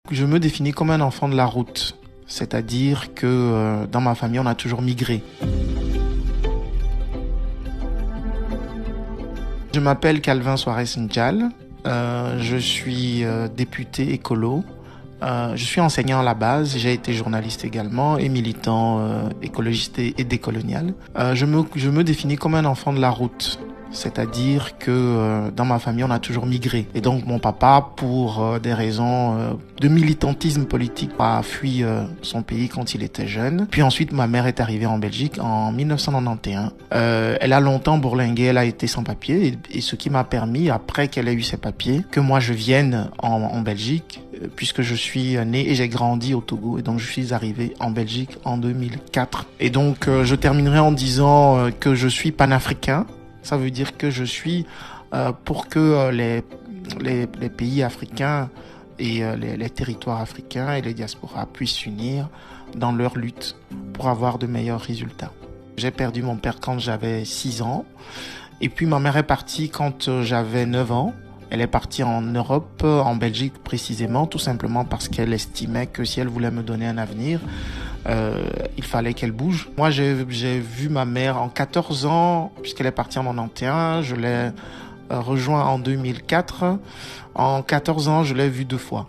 Je me définis comme un enfant de la route, c'est-à-dire que dans ma famille, on a toujours migré. Je m'appelle Calvin Suarez Njal, je suis député écolo. Je suis enseignant à la base, j'ai été journaliste également et militant écologiste et décolonial. Je me définis comme un enfant de la route. C'est-à-dire que dans ma famille, on a toujours migré. Et donc, mon papa, pour des raisons de militantisme politique, a fui son pays quand il était jeune. Puis ensuite, ma mère est arrivée en Belgique en 1991. Elle a longtemps bourlingué, elle a été sans papier. Et ce qui m'a permis, après qu'elle ait eu ses papiers, que moi je vienne en Belgique, puisque je suis né et j'ai grandi au Togo. Et donc, je suis arrivé en Belgique en 2004. Et donc, je terminerai en disant que je suis panafricain. Ça veut dire que je suis pour que les pays africains et les territoires africains et les diasporas puissent s'unir dans leur lutte pour avoir de meilleurs résultats. J'ai perdu mon père quand j'avais 6 ans et puis ma mère est partie quand j'avais 9 ans. Elle est partie en Europe, en Belgique précisément, tout simplement parce qu'elle estimait que si elle voulait me donner un avenir, il fallait qu'elle bouge. Moi, j'ai vu ma mère en 14 ans, puisqu'elle est partie en 91. Je l'ai rejoint en 2004. En 14 ans, je l'ai vue 2 fois.